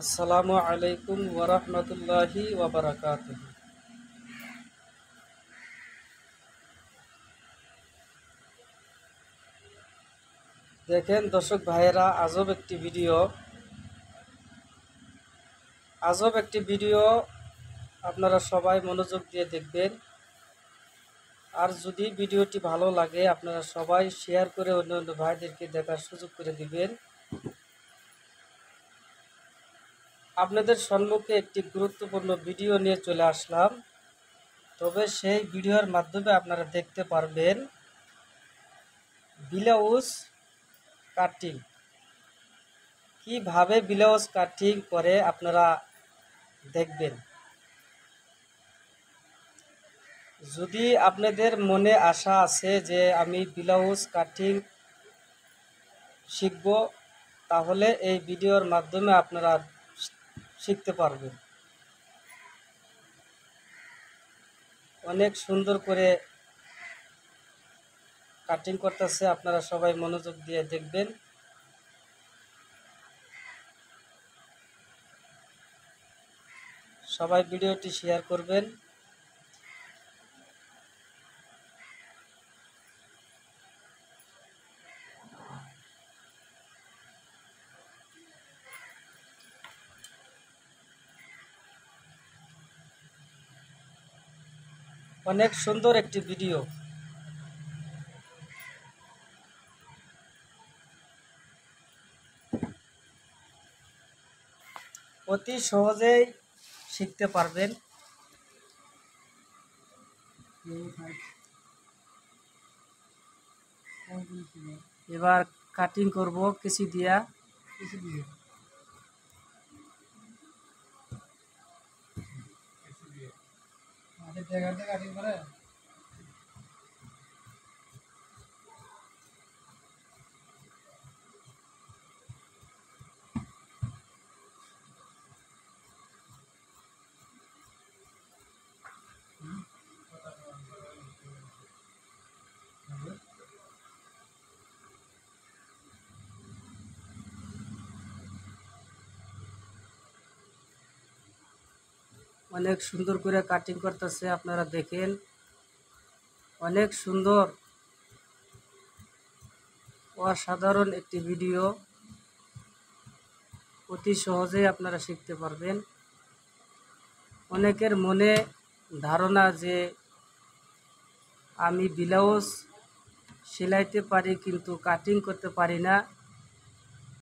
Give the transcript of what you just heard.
আসসালামু আলাইকুম ওয়ারাহমাতুল্লাহি ওয়াবারাকাতুহু। দেখেন দর্শক ভাইয়েরা, আজব একটি ভিডিও আপনারা সবাই মনোযোগ দিয়ে দেখবেন। আর যদি ভিডিওটি ভালো লাগে আপনারা সবাই শেয়ার করে অন্য অন্য ভাইদেরকে দেখার সুযোগ করে দিবেন। আপনাদের সম্মুখে একটি গুরুত্বপূর্ণ ভিডিও নিয়ে চলে আসলাম। তবে সেই ভিডিওর মাধ্যমে আপনারা দেখতে পারবেন ব্লাউজ কাটিং, কিভাবে ব্লাউজ কাটিং করে আপনারা দেখবেন। যদি আপনাদের মনে আশা আছে যে আমি ব্লাউজ কাটিং শিখব, তাহলে এই ভিডিওর মাধ্যমে আপনারা শিখতে পারবেন। অনেক সুন্দর করে কাটিং করতেছে, আপনারা সবাই মনোযোগ দিয়ে দেখবেন। সবাই ভিডিওটি শেয়ার করবেন। অনেক সুন্দর একটি ভিডিও। অতি সহজেই শিখতে পারবেন। এবার কাটিং করব কেচি দিয়া। কাটিং করে অনেক সুন্দর করে কাটিং করতেছে, আপনারা দেখেন। অনেক সুন্দর, অসাধারণ একটি ভিডিও। অতি সহজেই আপনারা শিখতে পারবেন। অনেকের মনে ধারণা যে আমি ব্লাউজ সেলাইতে পারি কিন্তু কাটিং করতে পারি না,